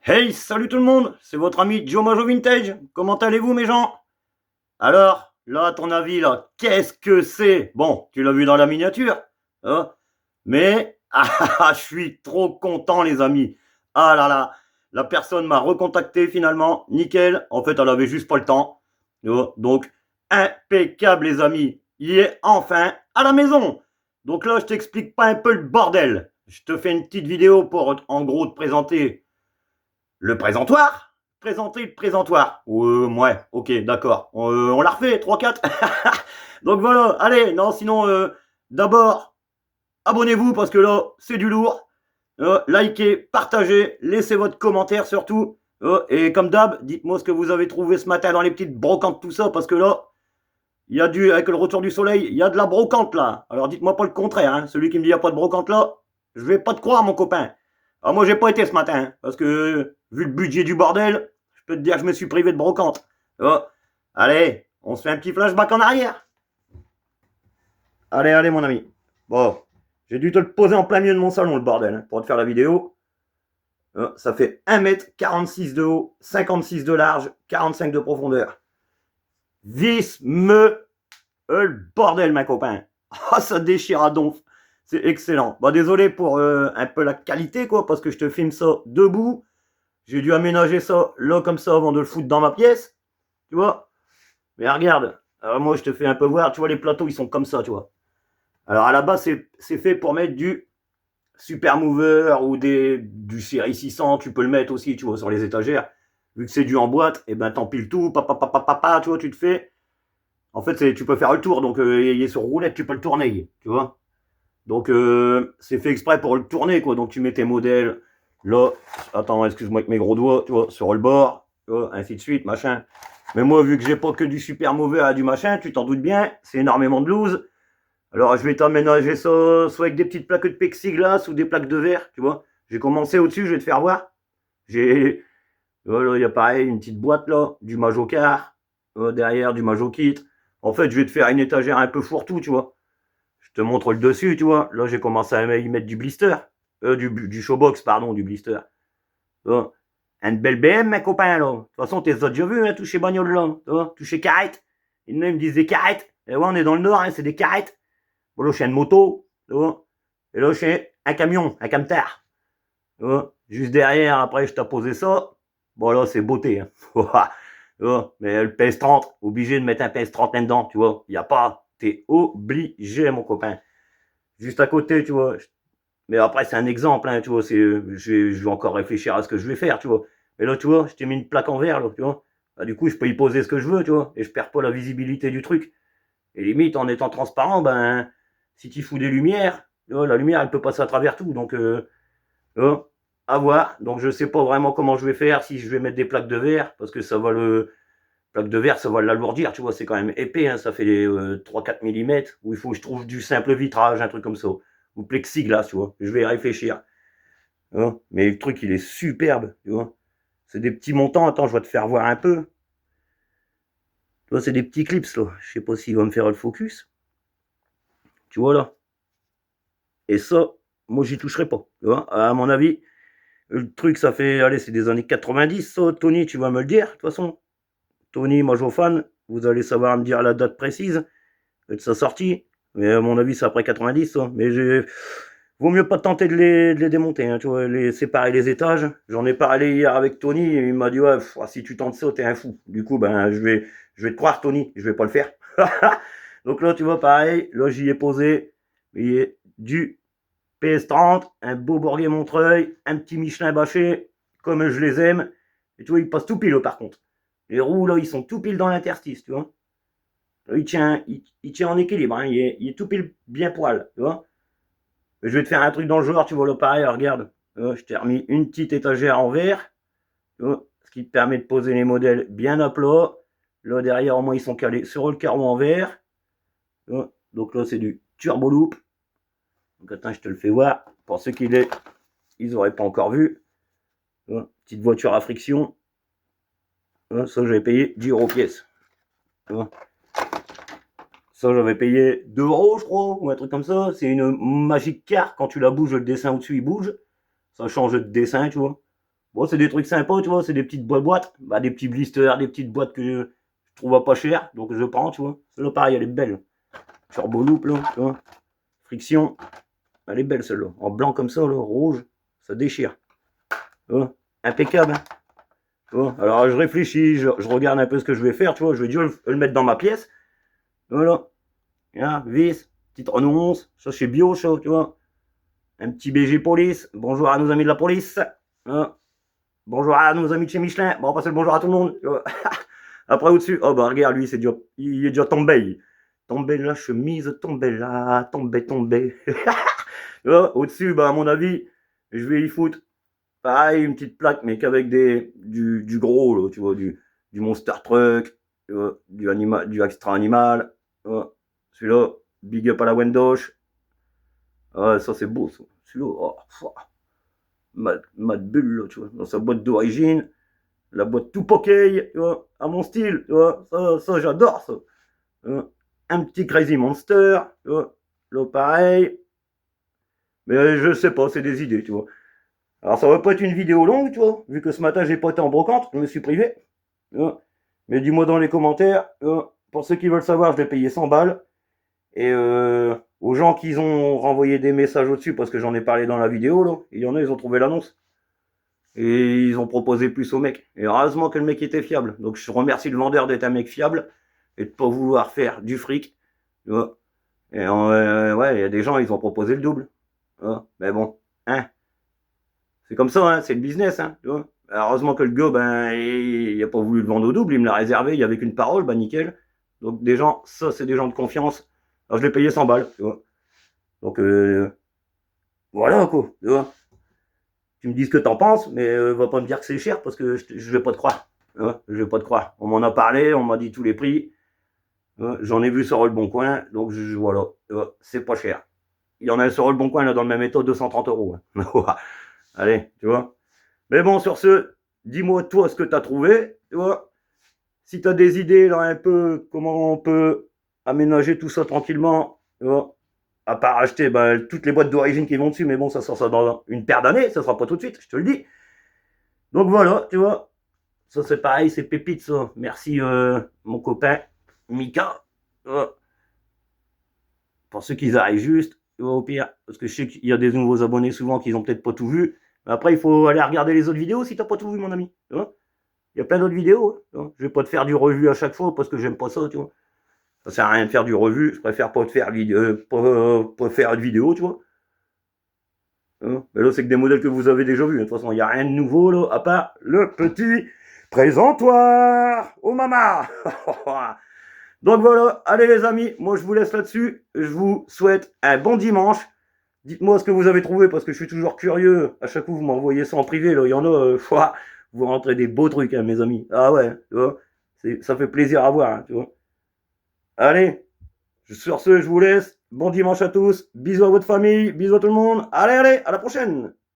Hey, salut tout le monde, c'est votre ami Joe Majo Vintage. Comment allez-vous mes gens? Alors, là, à ton avis, là, qu'est-ce que c'est? Bon, tu l'as vu dans la miniature, hein? Mais, je suis trop content les amis. Ah là là, la personne m'a recontacté finalement, nickel. En fait, elle avait juste pas le temps. Donc, impeccable les amis. Il est enfin à la maison. Donc là, je t'explique pas un peu le bordel. Je te fais une petite vidéo pour, en gros, te présenter le présentoir. Présenter le présentoir. Ouais, ok, d'accord. On la refait, 3-4. Donc voilà, allez, non, sinon, d'abord, abonnez-vous parce que là, c'est du lourd. Likez, partagez, laissez votre commentaire surtout. Et comme d'hab, dites-moi ce que vous avez trouvé ce matin dans les petites brocantes, tout ça, parce que là, il y a avec le retour du soleil, il y a de la brocante là. Alors dites-moi pas le contraire, hein. Celui qui me dit il n'y a pas de brocante là, je vais pas te croire, mon copain. Alors moi, j'ai pas été ce matin, hein, parce que vu le budget du bordel, je peux te dire que je me suis privé de brocante. Allez, on se fait un petit flashback en arrière. Allez, allez, mon ami. Bon, j'ai dû te le poser en plein milieu de mon salon, le bordel, hein, pour te faire la vidéo. Ça fait 1,46 m de haut, 56 de large, 45 de profondeur. Vis me le bordel, ma copain. Ah, ça déchire à donf. C'est excellent. Bah, désolé pour un peu la qualité, quoi, parce que je te filme ça debout. J'ai dû aménager ça là comme ça avant de le foutre dans ma pièce. Tu vois? Mais regarde, alors moi je te fais un peu voir, tu vois, les plateaux ils sont comme ça, tu vois. Alors à la base, c'est fait pour mettre du Super Mover ou du Série 600, tu peux le mettre aussi, tu vois, sur les étagères. Vu que c'est du en boîte, et ben t'empiles tout, tu vois, tu te fais. En fait, tu peux faire le tour, donc il est sur roulette, tu peux le tourner, tu vois. Donc c'est fait exprès pour le tourner, quoi. Donc tu mets tes modèles là, attends, excuse-moi avec mes gros doigts, tu vois, sur le bord, tu vois, ainsi de suite, machin. Mais moi, vu que j'ai pas que du super mauvais à du machin, tu t'en doutes bien, c'est énormément de loose. Alors je vais t'aménager ça soit avec des petites plaques de plexiglas ou des plaques de verre, tu vois. J'ai commencé au-dessus, je vais te faire voir. J'ai, voilà, il y a pareil, une petite boîte là, du Majocar, derrière du Majokit. En fait, je vais te faire une étagère un peu fourre-tout, tu vois. Je te montre le dessus, tu vois. Là, j'ai commencé à y mettre du blister. Du showbox, pardon, du blister. Là. Une belle BM, mes copains, là. De toute façon, t'es déjà vu, hein, toucher bagnole, là. Tu vois, toucher carrette. Ils me disent des carrettes. Et ouais, on est dans le nord, hein, c'est des carrettes. Bon, là, je suis une moto. Tu vois. Et là, je suis un camion, un camtar. Tu vois. Juste derrière, après, je t'ai posé ça. Bon, là, c'est beauté. Hein. Tu vois. Mais le PS30, obligé de mettre un PS30 là-dedans, tu vois. Il n'y a pas. T'es obligé, mon copain. Juste à côté, tu vois. Mais après, c'est un exemple, hein, tu vois. Je vais encore réfléchir à ce que je vais faire, tu vois. Mais là, tu vois, je t'ai mis une plaque en verre, là, tu vois. Bah, du coup, je peux y poser ce que je veux, tu vois. Et je perds pas la visibilité du truc. Et limite, en étant transparent, ben, si tu fous des lumières, tu vois, la lumière, elle peut passer à travers tout. Donc, à voir. Donc, je sais pas vraiment comment je vais faire, si je vais mettre des plaques de verre, parce que ça va le. Plaque de verre, ça va l'alourdir, tu vois, c'est quand même épais, hein, ça fait 3-4 mm, où il faut que je trouve du simple vitrage, un truc comme ça, ou plexiglas, tu vois, je vais y réfléchir. Hein. Mais le truc, il est superbe, tu vois. C'est des petits montants, attends, je vais te faire voir un peu. Tu vois, c'est des petits clips, là. Je sais pas s'il va me faire le focus. Tu vois, là. Et ça, moi, j'y toucherai pas, tu vois. À mon avis, le truc, ça fait, allez, c'est des années 90, ça, Tony, tu vas me le dire, de toute façon. Tony, moi, fan, vous allez savoir me dire la date précise de sa sortie. Mais à mon avis, c'est après 90, ça. Mais vaut mieux pas tenter de les démonter, hein, tu vois, les séparer les étages. J'en ai parlé hier avec Tony, et il m'a dit, ouais, si tu tentes ça, t'es un fou. Du coup, ben, je vais te croire, Tony, je vais pas le faire. Donc là, tu vois, pareil, là, j'y ai posé du PS30, un beau Bourget Montreuil, un petit Michelin bâché, comme je les aime. Et tu vois, il passe tout pile, par contre. Les roues, là, ils sont tout pile dans l'interstice, tu vois. Là, il tient en équilibre, hein, il est tout pile bien poil, tu vois. Je vais te faire un truc dans le genre, tu vois, là, pareil, regarde. Je t'ai remis une petite étagère en verre, tu vois, ce qui te permet de poser les modèles bien à plat. Là, derrière, au moins, ils sont calés sur le carreau en verre. Tu vois. Donc là, c'est du turbo loop. Donc attends, je te le fais voir. Pour ceux qui ils n'auraient pas encore vu. Tu vois, petite voiture à friction. Tu vois, ça, j'avais payé 10 € pièce. Tu vois. Ça, j'avais payé 2 €, je crois, ou un truc comme ça. C'est une Magic Car. Quand tu la bouges, le dessin au-dessus, il bouge. Ça change de dessin, tu vois. Bon, c'est des trucs sympas, tu vois, c'est des petites boîtes, bah, des petits blisters, des petites boîtes que je trouve pas cher, donc je prends, tu vois. Celle-là, pareil, elle est belle. Turbo loop, là, tu vois. Friction, elle est belle, celle-là. En blanc comme ça, là, rouge, ça déchire. Tu vois. Impeccable, hein. Tu vois. Alors, je réfléchis, je regarde un peu ce que je vais faire, tu vois. Je vais déjà le mettre dans ma pièce. Voilà. Hein, vis, petite Renault 11, ça c'est bio, ça, tu vois. Un petit BG police. Bonjour à nos amis de la police. Hein. Bonjour à nos amis de chez Michelin. Bon, on passe le bonjour à tout le monde. Après, au-dessus, oh bah regarde, lui, il est déjà tombé. Tombé la chemise, tombé là, tombé, tombé. Au-dessus, bah à mon avis, je vais y foutre, pareil, une petite plaque, mais qu'avec du gros, là, tu vois, du Monster Truck, tu vois, du Extra Animal. Celui-là, big up à la Wendosh. Ça c'est beau, ça. Celui-là, oh, Mad Bull, là, tu vois, dans sa boîte d'origine, la boîte tout poké, tu vois, à mon style, tu vois, ça j'adore, ça. Un petit Crazy Monster, tu vois, là pareil, mais je sais pas, c'est des idées, tu vois. Alors ça va pas être une vidéo longue, tu vois, vu que ce matin j'ai pas été en brocante, je me suis privé, tu vois. Mais dis-moi dans les commentaires, pour ceux qui veulent savoir, je l'ai payé 100 balles, et aux gens qui ont renvoyé des messages au-dessus, parce que j'en ai parlé dans la vidéo, là, il y en a, ils ont trouvé l'annonce. Et ils ont proposé plus au mec. Et heureusement que le mec était fiable. Donc je remercie le vendeur d'être un mec fiable et de pas vouloir faire du fric. Tu vois. Et ouais, il y a des gens, ils ont proposé le double. Tu vois. Mais bon, hein. C'est comme ça, hein, c'est le business, hein, tu vois. Heureusement que le gars, ben, il a pas voulu le vendre au double, il me l'a réservé, il y avait qu'une parole, bah nickel. Donc des gens, ça c'est des gens de confiance. Alors je l'ai payé 100 balles, tu vois. Donc voilà quoi, tu vois. Tu me dis ce que t'en penses, mais va pas me dire que c'est cher parce que je vais pas te croire. Je vais pas te croire. On m'en a parlé, on m'a dit tous les prix. J'en ai vu sur le bon coin, donc voilà, c'est pas cher. Il y en a sur le bon coin là dans le même état, 230 euros. Hein. Allez, tu vois. Mais bon, sur ce, dis-moi toi ce que t'as trouvé, tu vois. Si t'as des idées là un peu comment on peut aménager tout ça tranquillement, tu vois. À part acheter toutes les boîtes d'origine qui vont dessus, mais bon, ça sera ça dans une paire d'années, ça sera pas tout de suite, je te le dis. Donc voilà, tu vois, ça c'est pareil, c'est pépite ça. Merci mon copain Mika. Pour ceux qui arrivent juste, tu vois, au pire, parce que je sais qu'il y a des nouveaux abonnés souvent qui n'ont peut-être pas tout vu. Mais après, il faut aller regarder les autres vidéos si t'as pas tout vu, mon ami. Tu vois, il y a plein d'autres vidéos. Hein. Je vais pas te faire du revu à chaque fois parce que j'aime pas ça, tu vois. Ça sert à rien de faire du revu. Je préfère pas te faire pas faire de vidéo, tu vois. Mais là, c'est que des modèles que vous avez déjà vus. De toute façon, il n'y a rien de nouveau, là, à part le petit présentoir au mama. Donc voilà, allez les amis, moi je vous laisse là-dessus. Je vous souhaite un bon dimanche. Dites-moi ce que vous avez trouvé parce que je suis toujours curieux. À chaque fois, vous m'envoyez ça en privé. Là, il y en a, vous rentrez des beaux trucs, hein, mes amis. Ah ouais, tu vois, ça fait plaisir à voir, hein, tu vois. Allez, sur ce, je vous laisse. Bon dimanche à tous. Bisous à votre famille. Bisous à tout le monde. Allez, allez, à la prochaine.